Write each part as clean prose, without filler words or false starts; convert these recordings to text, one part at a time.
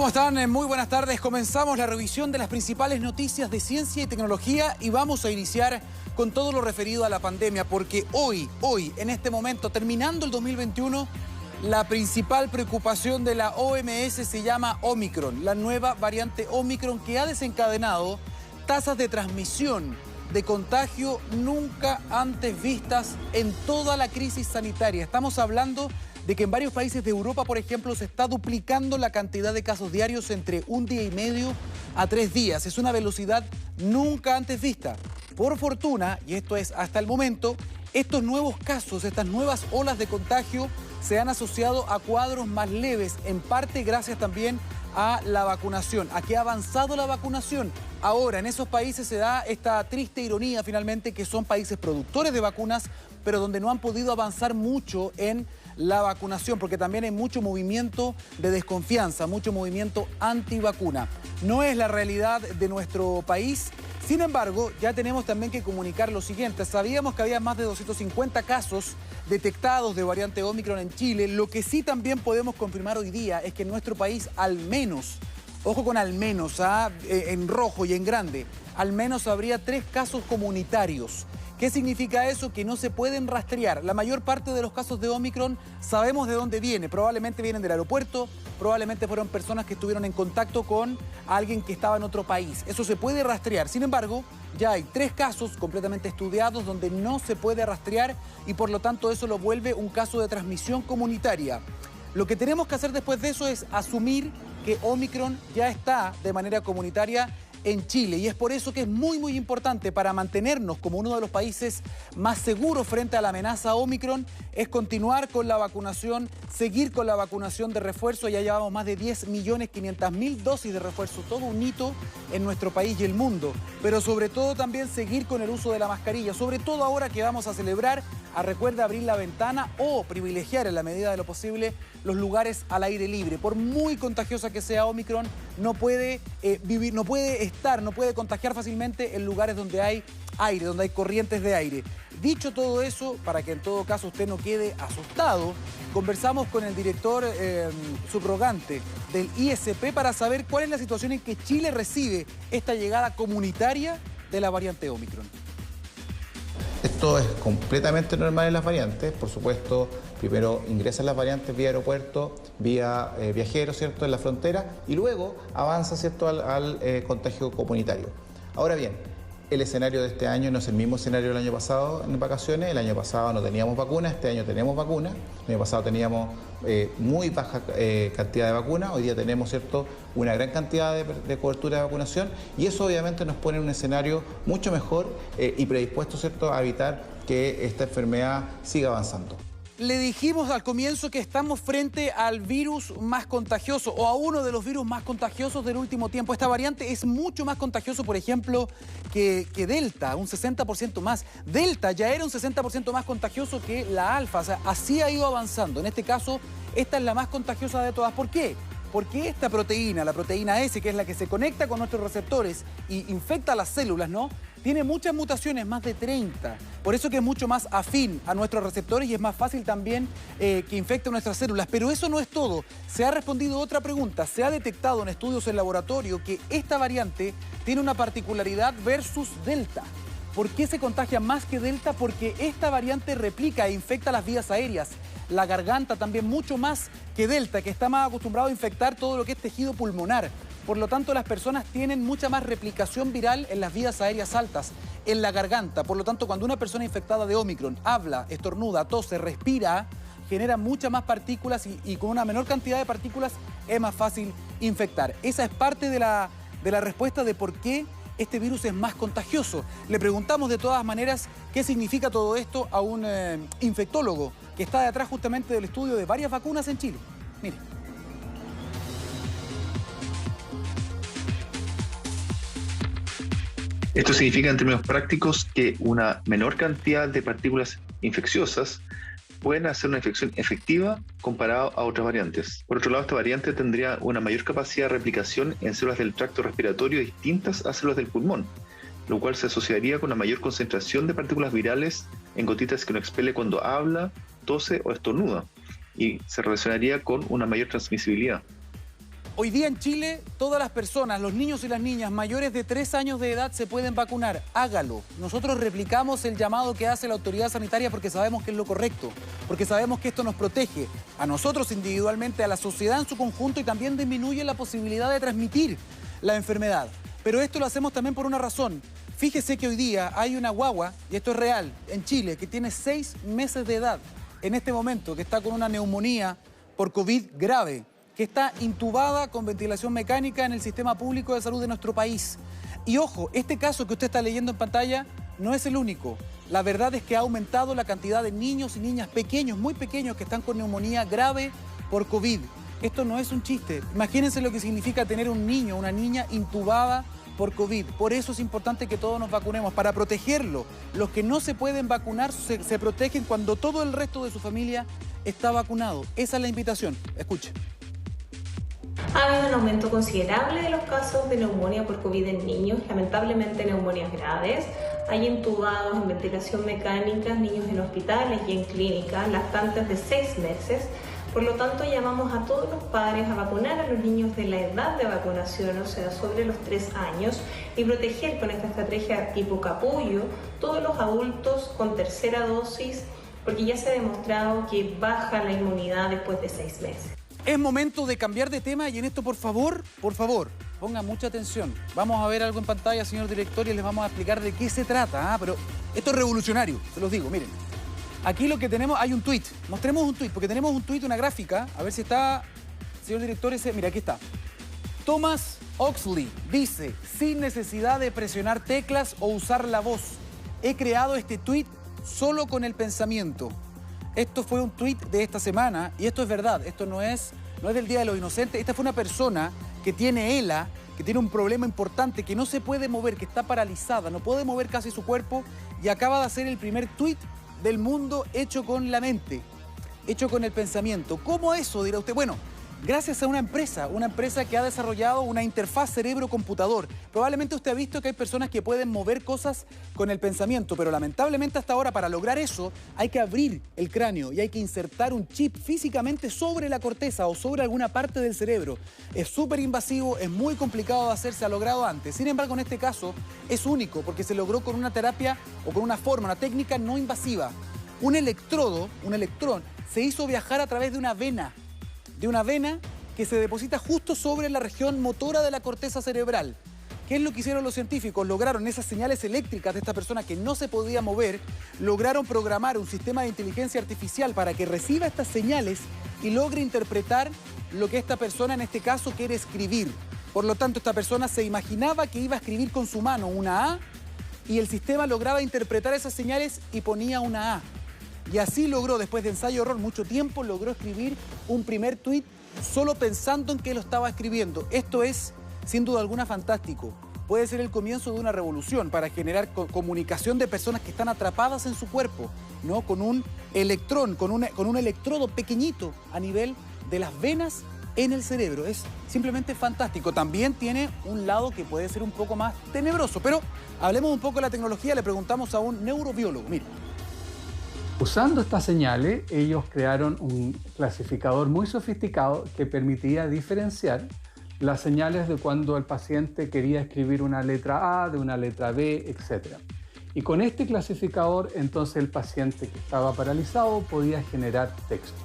¿Cómo están? Muy buenas tardes. Comenzamos la revisión de las principales noticias de ciencia y tecnología y vamos a iniciar con todo lo referido a la pandemia, porque hoy, en este momento, terminando el 2021, la principal preocupación de la OMS se llama Omicron, la nueva variante Omicron que ha desencadenado tasas de transmisión, de contagio nunca antes vistas en toda la crisis sanitaria. Estamos hablando de que en varios países de Europa, por ejemplo, se está duplicando la cantidad de casos diarios entre 1 día y medio a 3 días. Es una velocidad nunca antes vista. Por fortuna, y esto es hasta el momento, estos nuevos casos, estas nuevas olas de contagio se han asociado a cuadros más leves, en parte gracias también a la vacunación, a que ha avanzado la vacunación. Ahora, en esos países se da esta triste ironía finalmente que son países productores de vacunas, pero donde no han podido avanzar mucho en la vacunación, porque también hay mucho movimiento de desconfianza, mucho movimiento antivacuna. No es la realidad de nuestro país. Sin embargo, ya tenemos también que comunicar lo siguiente. Sabíamos que había más de 250 casos detectados de variante Omicron en Chile. Lo que sí también podemos confirmar hoy día es que en nuestro país al menos, ojo con al menos, en rojo y en grande, al menos habría 3 casos comunitarios. ¿Qué significa eso? Que no se pueden rastrear. La mayor parte de los casos de Omicron sabemos de dónde viene. Probablemente vienen del aeropuerto, probablemente fueron personas que estuvieron en contacto con alguien que estaba en otro país. Eso se puede rastrear. Sin embargo, ya hay 3 casos completamente estudiados donde no se puede rastrear y por lo tanto eso lo vuelve un caso de transmisión comunitaria. Lo que tenemos que hacer después de eso es asumir que Omicron ya está de manera comunitaria en Chile, y es por eso que es muy importante para mantenernos como uno de los países más seguros frente a la amenaza Omicron, es continuar con la vacunación, seguir con la vacunación de refuerzo. Ya llevamos más de 10.500.000 dosis de refuerzo, todo un hito en nuestro país y el mundo, pero sobre todo también seguir con el uso de la mascarilla, sobre todo ahora que vamos a celebrar. Recuerda abrir la ventana o privilegiar en la medida de lo posible los lugares al aire libre. Por muy contagiosa que sea Omicron, no puede contagiar fácilmente en lugares donde hay aire, donde hay corrientes de aire. Dicho todo eso, para que en todo caso usted no quede asustado, conversamos con el director subrogante del ISP para saber cuál es la situación en que Chile recibe esta llegada comunitaria de la variante Omicron. Esto es completamente normal en las variantes. Por supuesto, primero ingresan las variantes vía aeropuerto, vía viajeros, ¿cierto?, en la frontera, y luego avanza, ¿cierto?, al contagio comunitario. Ahora bien, el escenario de este año no es el mismo escenario del año pasado en vacaciones. El año pasado no teníamos vacunas, este año tenemos vacunas. El año pasado teníamos muy baja cantidad de vacunas, hoy día tenemos, ¿cierto?, una gran cantidad de cobertura de vacunación, y eso obviamente nos pone en un escenario mucho mejor y predispuesto, ¿cierto?, a evitar que esta enfermedad siga avanzando. Le dijimos al comienzo que estamos frente al virus más contagioso o a uno de los virus más contagiosos del último tiempo. Esta variante es mucho más contagioso, por ejemplo, que Delta, un 60% más. Delta ya era un 60% más contagioso que la Alfa, o sea, así ha ido avanzando. En este caso, esta es la más contagiosa de todas. ¿Por qué? Porque esta proteína, la proteína S, que es la que se conecta con nuestros receptores y infecta las células, ¿no?, tiene muchas mutaciones, más de 30. Por eso que es mucho más afín a nuestros receptores y es más fácil también que infecte nuestras células. Pero eso no es todo. Se ha respondido otra pregunta. Se ha detectado en estudios en laboratorio que esta variante tiene una particularidad versus Delta. ¿Por qué se contagia más que Delta? Porque esta variante replica e infecta las vías aéreas, la garganta también mucho más que Delta, que está más acostumbrado a infectar todo lo que es tejido pulmonar. Por lo tanto, las personas tienen mucha más replicación viral en las vías aéreas altas, en la garganta. Por lo tanto, cuando una persona infectada de Omicron habla, estornuda, tose, respira, genera muchas más partículas y con una menor cantidad de partículas es más fácil infectar. Esa es parte de la respuesta de por qué este virus es más contagioso. Le preguntamos de todas maneras qué significa todo esto a un infectólogo que está detrás justamente del estudio de varias vacunas en Chile. Mire. Esto significa en términos prácticos que una menor cantidad de partículas infecciosas pueden hacer una infección efectiva comparado a otras variantes. Por otro lado, esta variante tendría una mayor capacidad de replicación en células del tracto respiratorio distintas a células del pulmón, lo cual se asociaría con una mayor concentración de partículas virales en gotitas que uno expele cuando habla, tose o estornuda, y se relacionaría con una mayor transmisibilidad. Hoy día en Chile, todas las personas, los niños y las niñas mayores de 3 años de edad se pueden vacunar. Hágalo. Nosotros replicamos el llamado que hace la autoridad sanitaria porque sabemos que es lo correcto, porque sabemos que esto nos protege a nosotros individualmente, a la sociedad en su conjunto y también disminuye la posibilidad de transmitir la enfermedad. Pero esto lo hacemos también por una razón. Fíjese que hoy día hay una guagua, y esto es real, en Chile, que tiene 6 meses de edad en este momento, que está con una neumonía por COVID grave, que está intubada con ventilación mecánica en el sistema público de salud de nuestro país. Y ojo, este caso que usted está leyendo en pantalla no es el único. La verdad es que ha aumentado la cantidad de niños y niñas pequeños, muy pequeños, que están con neumonía grave por COVID. Esto no es un chiste. Imagínense lo que significa tener un niño, una niña intubada por COVID. Por eso es importante que todos nos vacunemos, para protegerlo. Los que no se pueden vacunar se protegen cuando todo el resto de su familia está vacunado. Esa es la invitación. Escuche. Ha habido un aumento considerable de los casos de neumonía por COVID en niños, lamentablemente neumonías graves. Hay intubados en ventilación mecánica, niños en hospitales y en clínicas, lactantes de 6 meses. Por lo tanto, llamamos a todos los padres a vacunar a los niños de la edad de vacunación, o sea, sobre los 3 años, y proteger con esta estrategia tipo capullo todos los adultos con tercera dosis, porque ya se ha demostrado que baja la inmunidad después de 6 meses. Es momento de cambiar de tema y en esto, por favor, pongan mucha atención. Vamos a ver algo en pantalla, señor director, y les vamos a explicar de qué se trata. Pero esto es revolucionario, se los digo, miren. Aquí lo que tenemos, hay un tuit. Mostremos un tuit, porque tenemos un tuit, una gráfica. A ver si está, señor director, ese. Mira, aquí está. Thomas Oxley dice, sin necesidad de presionar teclas o usar la voz, he creado este tuit solo con el pensamiento. Esto fue un tuit de esta semana y esto es verdad, esto no es del Día de los Inocentes. Esta fue una persona que tiene ELA, que tiene un problema importante, que no se puede mover, que está paralizada, no puede mover casi su cuerpo y acaba de hacer el primer tuit del mundo hecho con la mente, hecho con el pensamiento. ¿Cómo eso, dirá usted? Bueno, gracias a una empresa que ha desarrollado una interfaz cerebro-computador. Probablemente usted ha visto que hay personas que pueden mover cosas con el pensamiento, pero lamentablemente hasta ahora para lograr eso hay que abrir el cráneo y hay que insertar un chip físicamente sobre la corteza o sobre alguna parte del cerebro. Es súper invasivo, es muy complicado de hacer, se ha logrado antes. Sin embargo, en este caso es único porque se logró con una terapia o con una forma, una técnica no invasiva. Un electrodo, un electrón, se hizo viajar a través de una vena que se deposita justo sobre la región motora de la corteza cerebral. ¿Qué es lo que hicieron los científicos? Lograron esas señales eléctricas de esta persona que no se podía mover, lograron programar un sistema de inteligencia artificial para que reciba estas señales y logre interpretar lo que esta persona en este caso quiere escribir. Por lo tanto, esta persona se imaginaba que iba a escribir con su mano una A y el sistema lograba interpretar esas señales y ponía una A. Y así logró, después de ensayo-error, mucho tiempo, logró escribir un primer tuit solo pensando en que lo estaba escribiendo. Esto es, sin duda alguna, fantástico. Puede ser el comienzo de una revolución para generar comunicación de personas que están atrapadas en su cuerpo, ¿no? Con un electrón, con un electrodo pequeñito a nivel de las venas en el cerebro. Es simplemente fantástico. También tiene un lado que puede ser un poco más tenebroso, pero hablemos un poco de la tecnología. Le preguntamos a un neurobiólogo. Mire. Usando estas señales, ellos crearon un clasificador muy sofisticado que permitía diferenciar las señales de cuando el paciente quería escribir una letra A de una letra B, etc. Y con este clasificador, entonces el paciente que estaba paralizado podía generar texto.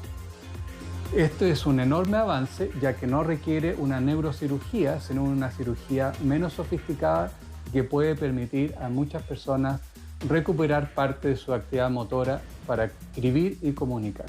Esto es un enorme avance, ya que no requiere una neurocirugía, sino una cirugía menos sofisticada que puede permitir a muchas personas recuperar parte de su actividad motora para escribir y comunicar.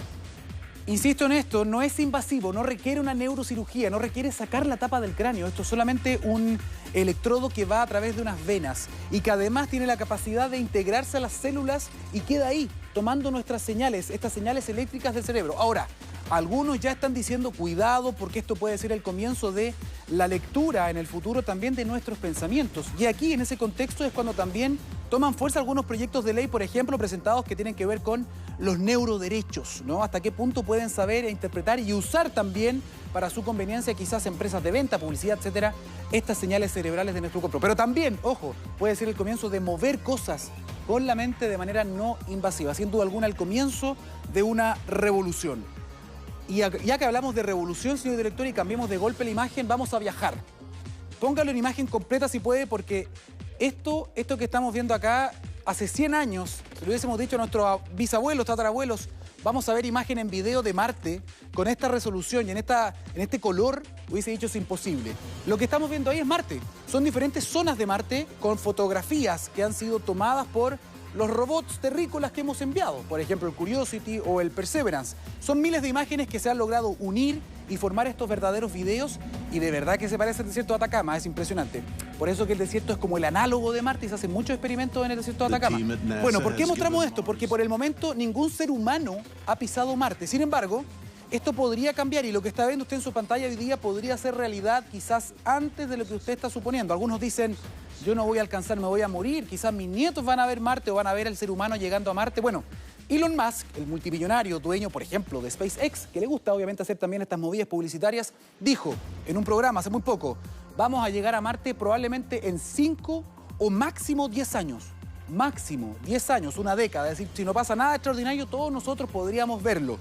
Insisto en esto, no es invasivo, no requiere una neurocirugía, no requiere sacar la tapa del cráneo. Esto es solamente un electrodo que va a través de unas venas y que además tiene la capacidad de integrarse a las células y queda ahí, tomando nuestras señales, estas señales eléctricas del cerebro. Ahora, algunos ya están diciendo cuidado porque esto puede ser el comienzo de la lectura en el futuro también de nuestros pensamientos. Y aquí, en ese contexto, es cuando también toman fuerza algunos proyectos de ley, por ejemplo, presentados que tienen que ver con los neuroderechos, ¿no? Hasta qué punto pueden saber e interpretar y usar también para su conveniencia, quizás empresas de venta, publicidad, etcétera, estas señales cerebrales de nuestro cuerpo. Pero también, ojo, puede ser el comienzo de mover cosas con la mente de manera no invasiva. Sin duda alguna, el comienzo de una revolución. Y ya que hablamos de revolución, señor director, y cambiemos de golpe la imagen, vamos a viajar. Póngalo en imagen completa si puede, porque esto que estamos viendo acá, hace 100 años, se lo hubiésemos dicho a nuestros bisabuelos, tatarabuelos, vamos a ver imagen en video de Marte con esta resolución y en este color, hubiese dicho es imposible. Lo que estamos viendo ahí es Marte. Son diferentes zonas de Marte con fotografías que han sido tomadas por los robots terrícolas que hemos enviado, por ejemplo el Curiosity o el Perseverance. Son miles de imágenes que se han logrado unir y formar estos verdaderos videos, y de verdad que se parece al desierto de Atacama, es impresionante. Por eso que el desierto es como el análogo de Marte y se hacen muchos experimentos en el desierto de Atacama. Bueno, ¿por qué mostramos esto? Porque por el momento ningún ser humano ha pisado Marte. Sin embargo, esto podría cambiar, y lo que está viendo usted en su pantalla hoy día podría ser realidad quizás antes de lo que usted está suponiendo. Algunos dicen, yo no voy a alcanzar, me voy a morir, quizás mis nietos van a ver Marte o van a ver al ser humano llegando a Marte. Bueno, Elon Musk, el multimillonario dueño, por ejemplo, de SpaceX, que le gusta obviamente hacer también estas movidas publicitarias, dijo en un programa hace muy poco, vamos a llegar a Marte probablemente en 5 o máximo 10 años. Máximo 10 años, una década. Es decir, si no pasa nada extraordinario, todos nosotros podríamos verlo.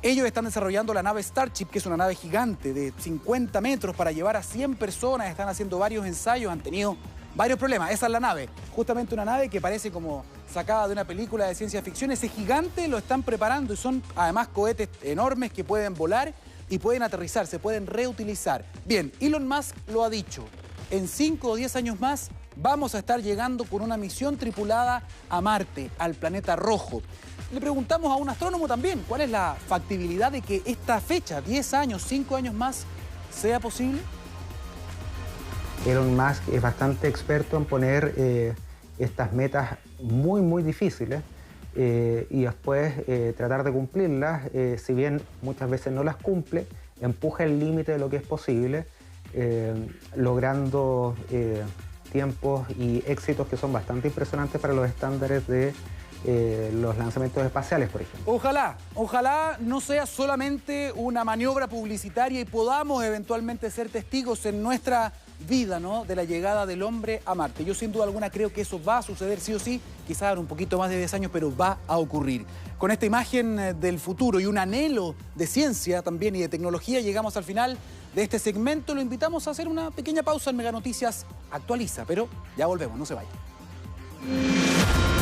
Ellos están desarrollando la nave Starship, que es una nave gigante de 50 metros para llevar a 100 personas. Están haciendo varios ensayos, han tenido varios problemas. Esa es la nave, justamente una nave que parece como sacada de una película de ciencia ficción. Ese gigante lo están preparando y son además cohetes enormes que pueden volar y pueden aterrizar, se pueden reutilizar. Bien, Elon Musk lo ha dicho, en 5 o 10 años más vamos a estar llegando con una misión tripulada a Marte, al planeta rojo. Le preguntamos a un astrónomo también, ¿cuál es la factibilidad de que esta fecha, 10 años, 5 años más, sea posible? Elon Musk es bastante experto en poner estas metas muy difíciles y después tratar de cumplirlas. Si bien muchas veces no las cumple, empuja el límite de lo que es posible, logrando tiempos y éxitos que son bastante impresionantes para los estándares de los lanzamientos espaciales, por ejemplo. Ojalá no sea solamente una maniobra publicitaria y podamos eventualmente ser testigos en nuestra vida, ¿no?, de la llegada del hombre a Marte. Yo sin duda alguna creo que eso va a suceder sí o sí, quizás en un poquito más de 10 años, pero va a ocurrir. Con esta imagen del futuro y un anhelo de ciencia también y de tecnología, llegamos al final de este segmento. Lo invitamos a hacer una pequeña pausa en Mega Noticias Actualiza, pero ya volvemos, no se vayan.